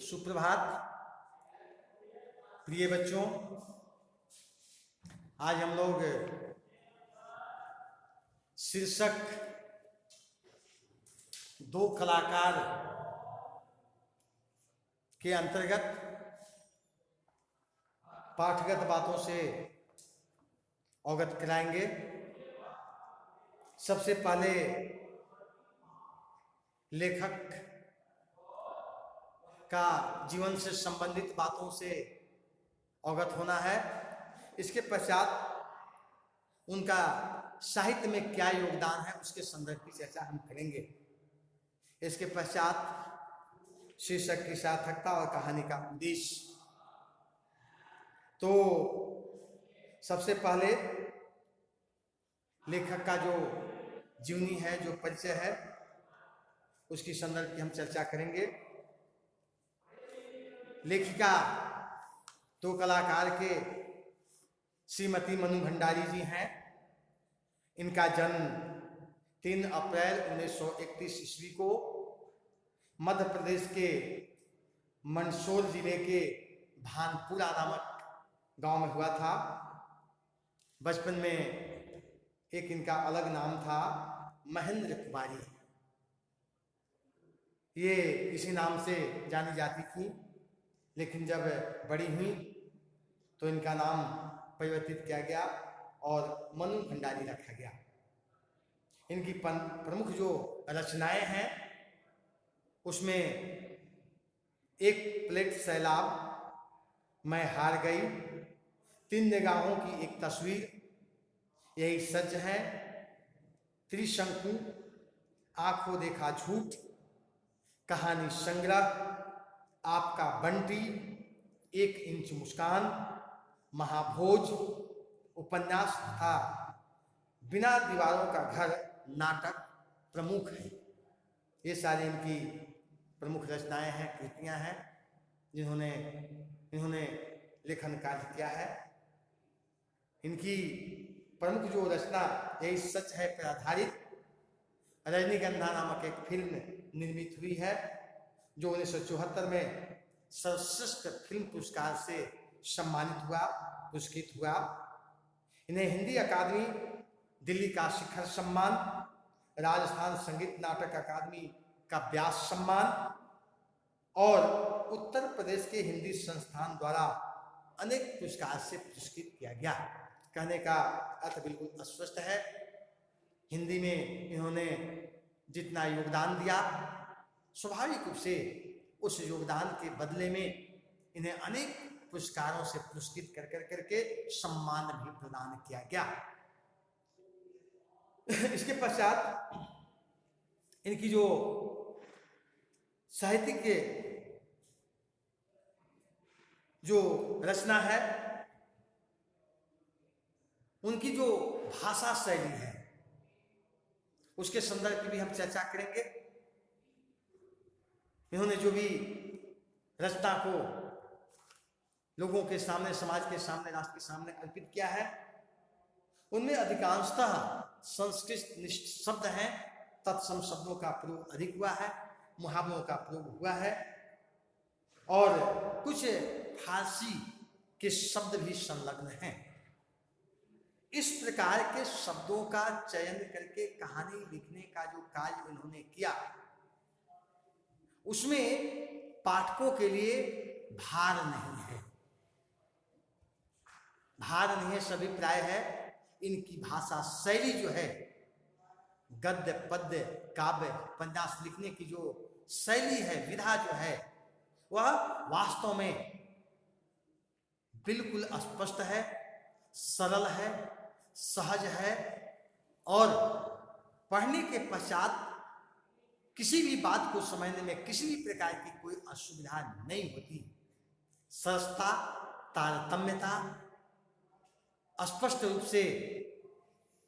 सुप्रभात प्रिय बच्चों। आज हम लोग शीर्षक दो कलाकार के अंतर्गत पाठगत बातों से अवगत कराएंगे। सबसे पहले लेखक का जीवन से संबंधित बातों से अवगत होना है। इसके पश्चात उनका साहित्य में क्या योगदान है उसके संदर्भ की चर्चा हम करेंगे। इसके पश्चात शीर्षक की सार्थकता और कहानी का उद्देश्य। तो सबसे पहले लेखक का जो जीवनी है, जो परिचय है, उसकी संदर्भ की हम चर्चा करेंगे। लेखिका दो कलाकार के श्रीमती मनु भंडारी जी हैं। इनका जन्म 3 अप्रैल 1931 ईस्वी को मध्य प्रदेश के मंदसौर जिले के भानपुरा नामक गांव में हुआ था। बचपन में एक इनका अलग नाम था, महेंद्र कुमारी। ये इसी नाम से जानी जाती थी, लेकिन जब बड़ी हुई तो इनका नाम परिवर्तित किया गया और मनु भंडारी रखा गया। इनकी प्रमुख जो रचनाएं हैं उसमें एक प्लेट सैलाब, मैं हार गई, 3 निगाहों की एक तस्वीर, यही सच है, त्रिशंकु, आंखों देखा झूठ, कहानी संग्रह, आपका बंटी, 1 इंच मुस्कान, महाभोज, उपन्यास तथा बिना दीवारों का घर नाटक प्रमुख है। ये सारी इनकी प्रमुख रचनाएं हैं, कृतियां हैं, इन्होंने लेखन कार्य किया है। इनकी प्रमुख जो रचना यही सच है पर आधारित रजनीगंधा नामक एक फिल्म निर्मित हुई है, जो 1974 में सर्वश्रेष्ठ फिल्म पुरस्कार से पुरस्कृत हुआ। इन्हें हिंदी अकादमी, दिल्ली का शिखर सम्मान, राजस्थान संगीत नाटक अकादमी का व्यास सम्मान और उत्तर प्रदेश के हिंदी संस्थान द्वारा अनेक पुरस्कार से पुरस्कृत किया गया। कहने का अर्थ बिल्कुल स्पष्ट है। हिंदी में इन्होंने जितना योगदान दिया, स्वाभाविक रूप से उस योगदान के बदले में इन्हें अनेक पुरस्कारों से पुरस्कृत करके सम्मान भी प्रदान किया गया। इसके पश्चात इनकी जो साहित्यिक जो रचना है, उनकी जो भाषा शैली है, उसके संदर्भ की भी हम चर्चा करेंगे। इन्होंने जो भी रचना को लोगों के सामने, समाज के सामने, राष्ट्र के सामने अर्पित किया है, उनमें अधिकांशतः संस्कृत निष्ठ शब्द हैं। तत्सम शब्दों का प्रयोग अधिक हुआ है, मुहावरों का प्रयोग हुआ है और कुछ फारसी के शब्द भी संलग्न हैं। इस प्रकार के शब्दों का चयन करके कहानी लिखने का जो कार्य उन्होंने किया, उसमें पाठकों के लिए भार नहीं है। भार नहीं है, सभी प्राय है। इनकी भाषा शैली जो है, गद्य, पद्य, काव्य, उपन्यास लिखने की जो शैली है, विधा जो है, वह वास्तव में बिल्कुल स्पष्ट है, सरल है, सहज है और पढ़ने के पश्चात किसी भी बात को समझने में किसी भी प्रकार की कोई असुविधा नहीं होती। सरसता, तारतम्यता, स्पष्ट रूप से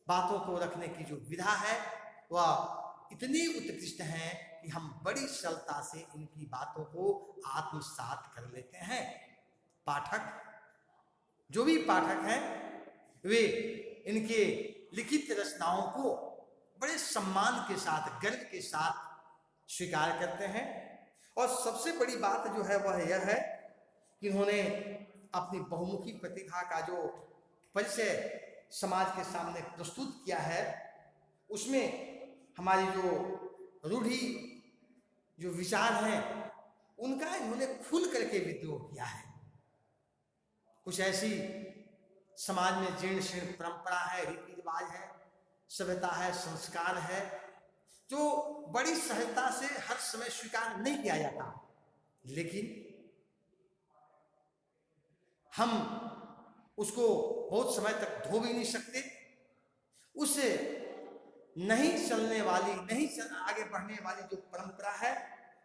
बातों को रखने की जो विधा है, वह इतनी उत्कृष्ट है कि हम बड़ी सरलता से इनकी बातों को आत्मसात कर लेते हैं। पाठक, जो भी पाठक हैं, वे इनके लिखित रचनाओं को बड़े सम्मान के साथ, गर्व के साथ स्वीकार करते हैं और सबसे बड़ी बात जो है वह यह है कि उन्होंने अपनी बहुमुखी प्रतिभा का जो परिचय समाज के सामने प्रस्तुत किया है, उसमें हमारी जो रूढ़ी जो विचार हैं उनका इन्होंने खुल करके विद्रोह किया है। कुछ ऐसी समाज में जीर्ण शीर्ण परंपरा है, रीति रिवाज है, सभ्यता है, संस्कार है, जो बड़ी सहजता से हर समय स्वीकार नहीं किया जाता, लेकिन हम उसको बहुत समय तक धो भी नहीं सकते। उससे नहीं चलने वाली, आगे बढ़ने वाली जो परंपरा है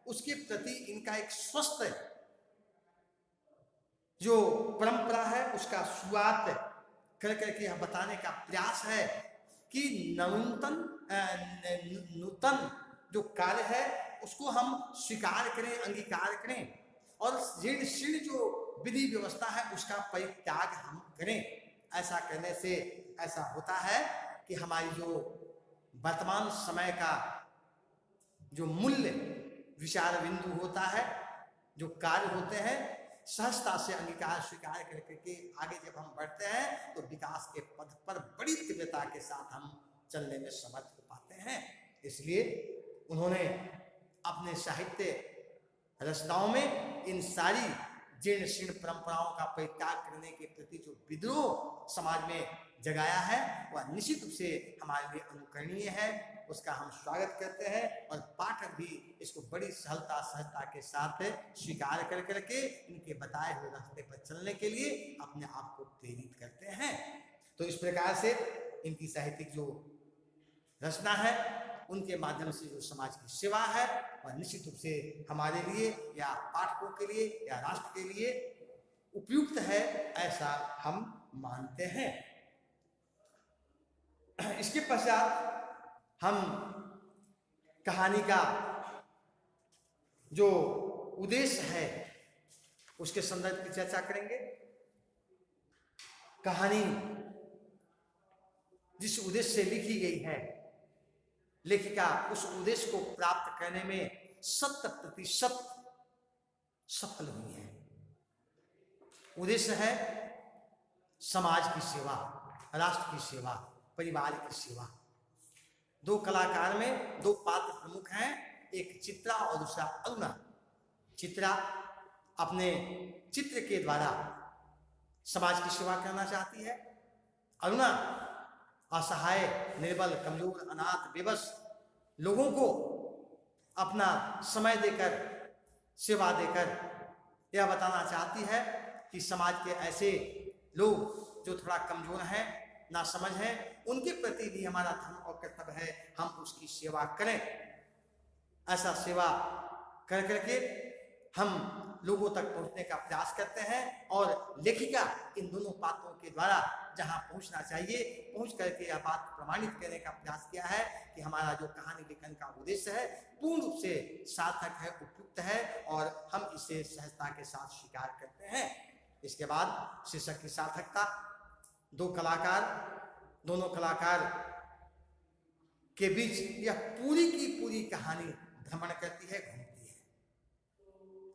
उसके प्रति इनका एक स्वस्थ जो परंपरा है उसका शुरुआत कर करके यह बताने का प्रयास है कि नूतन जो कार्य है उसको हम स्वीकार करें, अंगीकार करें, और जीर्ण शीर्ण जो विधि व्यवस्था है उसका परित्याग हम करें। ऐसा करने से ऐसा होता है कि हमारी जो वर्तमान समय का जो मूल्य विचार बिंदु होता है, जो कार्य होते हैं, सहजता से अंगीकार स्वीकार करके आगे जब हम बढ़ते हैं तो विकास के पथ पर बड़ी तीव्रता के साथ हम चलने में समर्थ हो पाते हैं। इसलिए उन्होंने अपने साहित्य रचनाओं में इन सारी जीर्ण शीर्ण परंपराओं का परित्याग करने के प्रति जो विद्रोह समाज में जगाया है वह निश्चित रूप से हमारे लिए अनुकरणीय है। उसका हम स्वागत करते हैं और पाठक भी इसको बड़ी सहजता के साथ स्वीकार कर करके इनके बताए हुए रास्ते पर चलने के लिए अपने आप को प्रेरित करते हैं। तो इस प्रकार से इनकी साहित्यिक जो रचना है उनके माध्यम से जो समाज की सेवा है वह निश्चित रूप से हमारे लिए या पाठकों के लिए या राष्ट्र के लिए उपयुक्त है, ऐसा हम मानते हैं। इसके पश्चात हम कहानी का जो उद्देश्य है उसके संदर्भ की चर्चा करेंगे। कहानी जिस उद्देश्य से लिखी गई है, लेखिका उस उद्देश्य को प्राप्त करने में 100% सफल हुई है। उद्देश्य है समाज की सेवा, राष्ट्र की सेवा, परिवार की सेवा। दो कलाकार में दो पात्र प्रमुख हैं, एक चित्रा और दूसरा अरुणा। चित्रा अपने चित्र के द्वारा समाज की सेवा करना चाहती है, अरुणा असहाय, निर्बल, कमजोर, अनाथ, बेबस लोगों को अपना समय देकर, सेवा देकर यह बताना चाहती है कि समाज के ऐसे लोग जो थोड़ा कमजोर हैं, ना समझ हैं, उनके प्रति भी हमारा धर्म और कर्तव्य है, हम उसकी सेवा करें। ऐसा सेवा कर करके हम लोगों तक पहुंचने का प्रयास करते हैं और लेखिका इन दोनों पात्रों के द्वारा जहां पहुंचना चाहिए पहुंच करके यह बात प्रमाणित करने का प्रयास किया है कि हमारा जो कहानी लेखन का उद्देश्य है पूर्ण रूप से सार्थक है, उपयुक्त है और हम इसे सहजता के साथ स्वीकार करते हैं। इसके बाद शीर्षक की सार्थकता, दोनों कलाकार के बीच यह पूरी की पूरी कहानी भ्रमण करती है, घूमती है।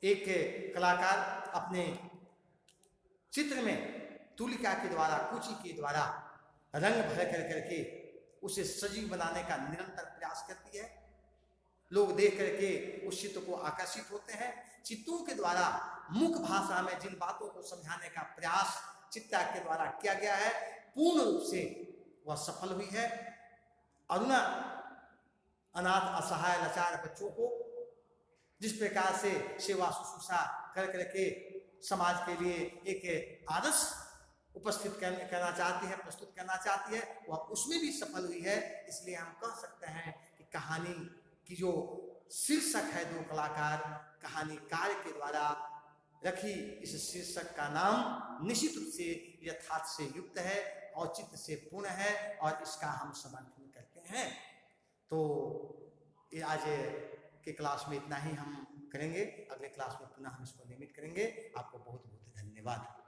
एक कलाकार अपने चित्र में तुलिका के द्वारा, कुची के द्वारा रंग भर कर करके उसे सजीव बनाने का निरंतर प्रयास करती है। लोग देख करके उस चित्र को आकर्षित होते हैं। चित्रों के द्वारा मुख भाषा में जिन बातों को समझाने का प्रयास चित्रा के द्वारा किया गया है पूर्ण रूप से वह सफल हुई है। अरुणा अनाथ, असहाय, लाचार बच्चों को जिस प्रकार से सेवा शुश्रूषा कर करके समाज के लिए एक आदर्श उपस्थित करना चाहती है, प्रस्तुत करना चाहती है, वह उसमें भी सफल हुई है। इसलिए हम कह सकते हैं कि कहानी की जो शीर्षक है दो कलाकार, कहानीकार के द्वारा रखी इस शीर्षक का नाम निश्चित रूप से यथार्थ से युक्त है, औचित्य से पूर्ण है और इसका हम समर्थन करते हैं। तो ये आज के क्लास में इतना ही हम करेंगे, अगले क्लास में पुनः हम इसको नियमित करेंगे। आपको बहुत बहुत धन्यवाद।